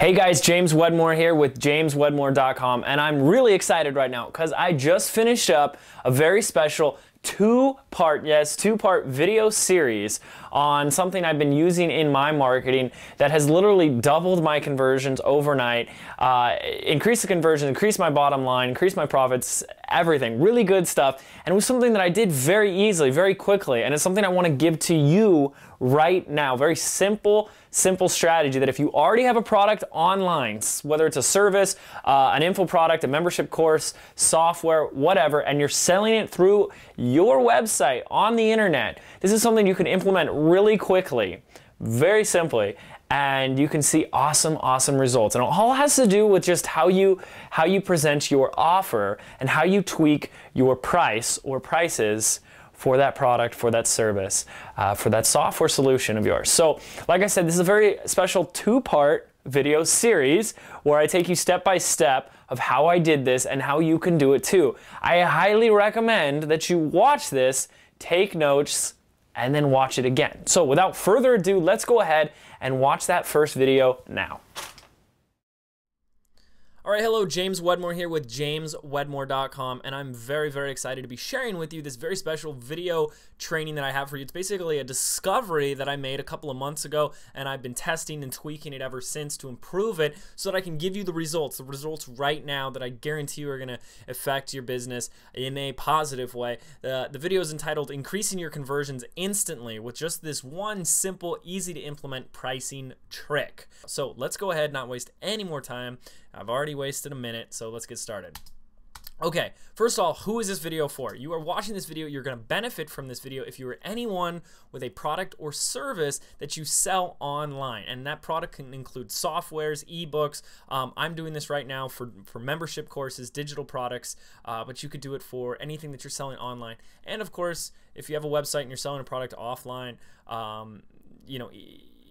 Hey guys, James Wedmore here with jameswedmore.com, and I'm really excited right now because I just finished up a very special two-part video series on something I've been using in my marketing that has literally doubled my conversions overnight, increased the conversion, increased my bottom line, increased my profits, everything. Really good stuff. And it was something that I did very easily, very quickly, and it's something I want to give to you right now. Very simple strategy that if you already have a product online, whether it's a service, an info product, a membership course, software, whatever, and you're selling it through your website on the internet, this is something you can implement really quickly, very simply, and you can see awesome results. And it all has to do with just how you present your offer and how you tweak your price or prices for that product, for that service, for that software solution of yours. So, like I said, this is a very special two-part video series where I take you step by step of how I did this and how you can do it too. I highly recommend that you watch this, take notes, and then watch it again. So without further ado, let's go ahead and watch that first video now. All right, hello, James Wedmore here with jameswedmore.com, and I'm very excited to be sharing with you this very special video training that I have for you. It's basically a discovery that I made a couple of months ago, and I've been testing and tweaking it ever since to improve it so that I can give you the results right now that I guarantee you are going to affect your business in a positive way. The video is entitled Increasing Your Conversions Instantly with just this one simple, easy to implement pricing trick. So let's go ahead, not waste any more time. I've already wasted a minute, so let's get started. Okay, first of all, who is this video for? You are watching this video, you're going to benefit from this video if you are anyone with a product or service that you sell online. And that product can include softwares, ebooks. I'm doing this right now for membership courses, digital products, but you could do it for anything that you're selling online. And of course, if you have a website and you're selling a product offline, you know,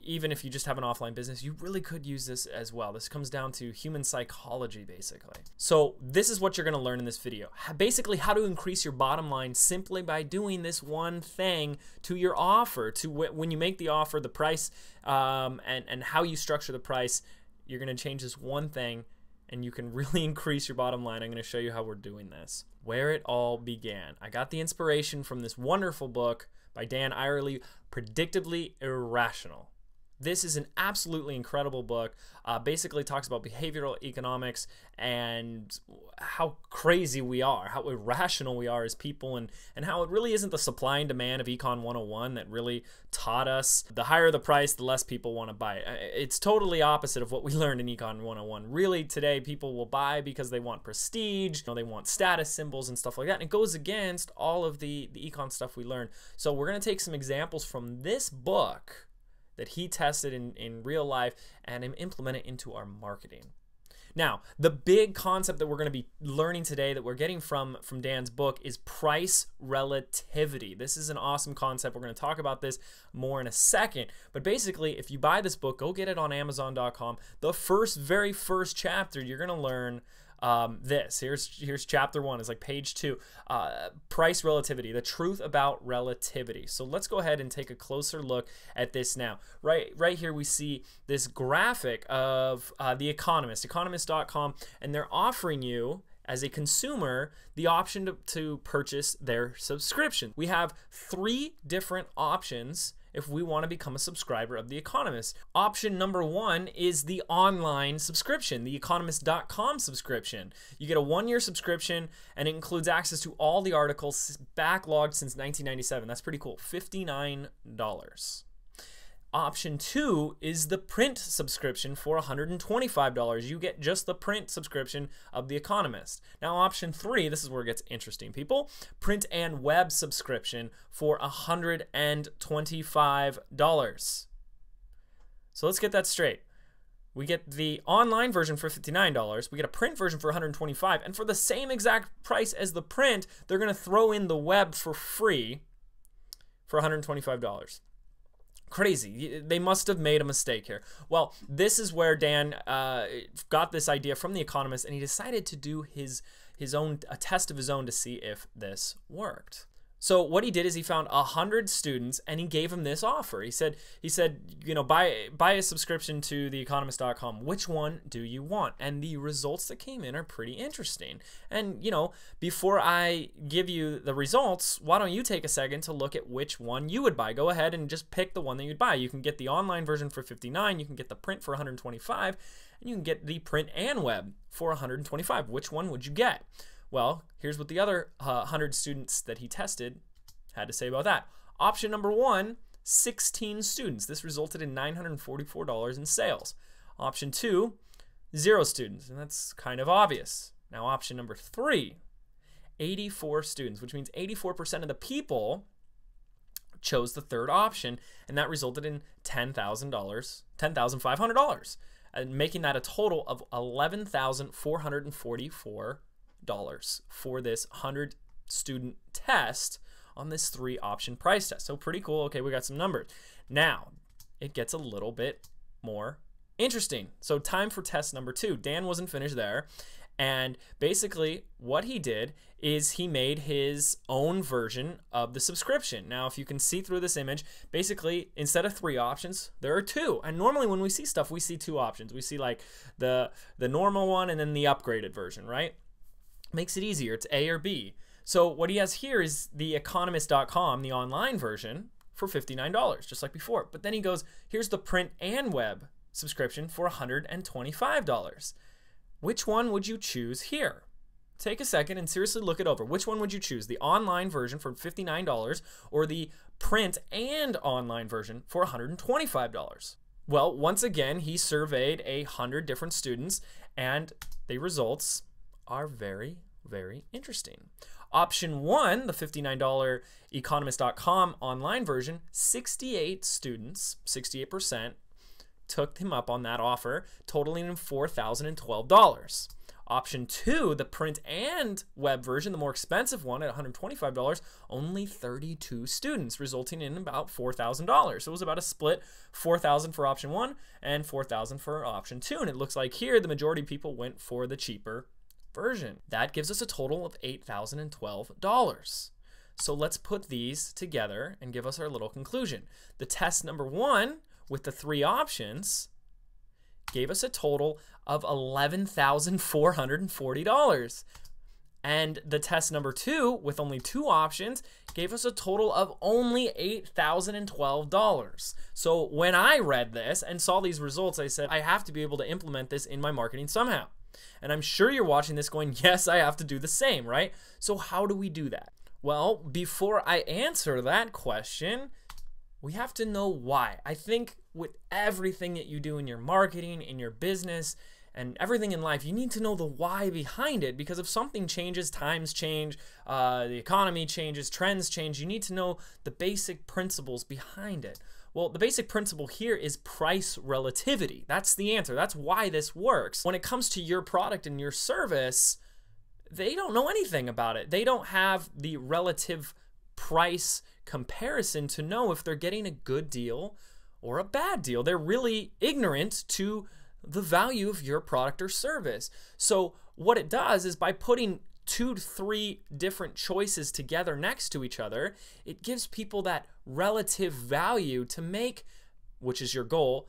even if you just have an offline business, you really could use this as well. This comes down to human psychology, basically. So this is what you're going to learn in this video. Basically, how to increase your bottom line simply by doing this one thing to your offer. To when you make the offer, the price, and how you structure the price, you're going to change this one thing, and you can really increase your bottom line. I'm going to show you how we're doing this. Where it all began. I got the inspiration from this wonderful book by Dan Ariely, Predictably Irrational. This is an absolutely incredible book. Basically talks about behavioral economics and how crazy we are, how irrational we are as people, and how it really isn't the supply and demand of Econ 101 that really taught us the higher the price, the less people want to buy it. It's totally opposite of what we learned in Econ 101. Really, today people will buy because they want prestige, they want status symbols and stuff like that. And it goes against all of the econ stuff we learned. So we're going to take some examples from this book that he tested in real life and implement it into our marketing. Now, the big concept that we're going to be learning today that we're getting from Dan's book is price relativity. This is an awesome concept. We're going to talk about this more in a second. But basically, if you buy this book, go get it on Amazon.com. The very first chapter, you're going to learn this. Here's chapter 1. It's like page 2. Price relativity, the truth about relativity. So let's go ahead and take a closer look at this now. Right here we see this graphic of The Economist, economist.com, and they're offering you as a consumer the option to purchase their subscription. We have 3 different options if we want to become a subscriber of The Economist. Option number 1 is the online subscription, the economist.com subscription. You get a 1-year subscription, and it includes access to all the articles backlogged since 1997. That's pretty cool. $59. Option 2 is the print subscription for $125. You get just the print subscription of The Economist. Now, option 3, this is where it gets interesting, people. Print and web subscription for $125. So let's get that straight. We get the online version for $59. We get a print version for $125. And for the same exact price as the print, they're going to throw in the web for free for $125. Crazy. They must have made a mistake here. Well, this is where Dan got this idea from The Economist, and he decided to do a test of his own to see if this worked. So what he did is he found 100 students and he gave them this offer. He said, you know, buy a subscription to theeconomist.com. Which one do you want? And the results that came in are pretty interesting. And, you know, before I give you the results, why don't you take a second to look at which one you would buy? Go ahead and just pick the one that you'd buy. You can get the online version for $59, you can get the print for $125, and you can get the print and web for $125. Which one would you get? Well, here's what the other 100 students that he tested had to say about that. Option number 1, 16 students. This resulted in $944 in sales. Option 2, 0 students, and that's kind of obvious. Now, option number 3, 84 students, which means 84% of the people chose the third option, and that resulted in $10,500, and making that a total of $11,444 for this 100 student test on this 3 option price test. So pretty cool. Okay, we got some numbers. Now it gets a little bit more interesting. So time for test number 2. Dan wasn't finished there. And basically what he did is he made his own version of the subscription. Now, if you can see through this image, basically instead of 3 options, there are 2. And normally when we see stuff, we see 2 options. We see like the normal one and then the upgraded version, right? Makes it easier. It's A or B. So what he has here is theeconomist.com, the online version, for $59, just like before. But then he goes, here's the print and web subscription for $125. Which one would you choose here? Take a second and seriously look it over. Which one would you choose? The online version for $59 or the print and online version for $125? Well, once again, he surveyed 100 different students and the results are very, very interesting. Option 1, the $59 economist.com online version, 68 students, 68%, took him up on that offer, totaling in $4,012. Option 2, the print and web version, the more expensive one at $125, only 32 students, resulting in about $4,000. So it was about a split, $4,000 for option 1 and $4,000 for option 2. And it looks like here the majority of people went for the cheaper version. That gives us a total of $8,012. So let's put these together and give us our little conclusion. The test number 1 with the 3 options gave us a total of $11,440. And the test number 2 with only 2 options gave us a total of only $8,012. So when I read this and saw these results, I said, I have to be able to implement this in my marketing somehow. And I'm sure you're watching this going, yes, I have to do the same, right? So how do we do that? Well, before I answer that question, we have to know why. I think with everything that you do in your marketing, in your business, and everything in life, you need to know the why behind it, because if something changes, times change, the economy changes, trends change, you need to know the basic principles behind it. Well, the basic principle here is price relativity. That's the answer. That's why this works. When it comes to your product and your service, they don't know anything about it. They don't have the relative price comparison to know if they're getting a good deal or a bad deal. They're really ignorant to the value of your product or service. So what it does is by putting 2 to 3 different choices together next to each other, it gives people that relative value to make, which is your goal,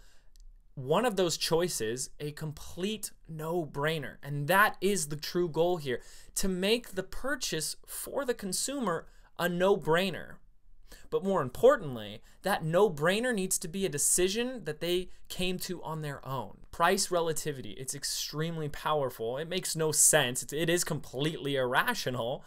one of those choices a complete no-brainer. And that is the true goal here, to make the purchase for the consumer a no-brainer. But more importantly, that no-brainer needs to be a decision that they came to on their own. Price relativity, it's extremely powerful. It makes no sense. It is completely irrational,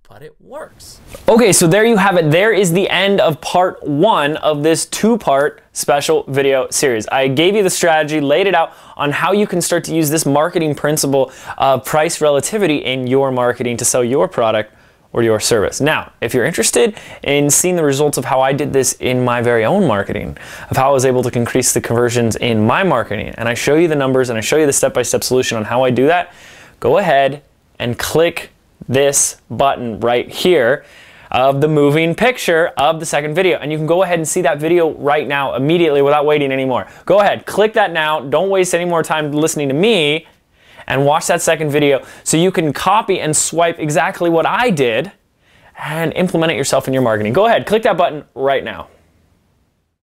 but it works. Okay, so there you have it. There is the end of part 1 of this 2-part special video series. I gave you the strategy, laid it out on how you can start to use this marketing principle of price relativity in your marketing to sell your product or your service. Now, if you're interested in seeing the results of how I did this in my very own marketing, of how I was able to increase the conversions in my marketing, and I show you the numbers and I show you the step-by-step solution on how I do that, go ahead and click this button right here of the moving picture of the second video. And you can go ahead and see that video right now immediately without waiting anymore. Go ahead, click that now. Don't waste any more time listening to me, and watch that second video so you can copy and swipe exactly what I did and implement it yourself in your marketing. Go ahead, click that button right now.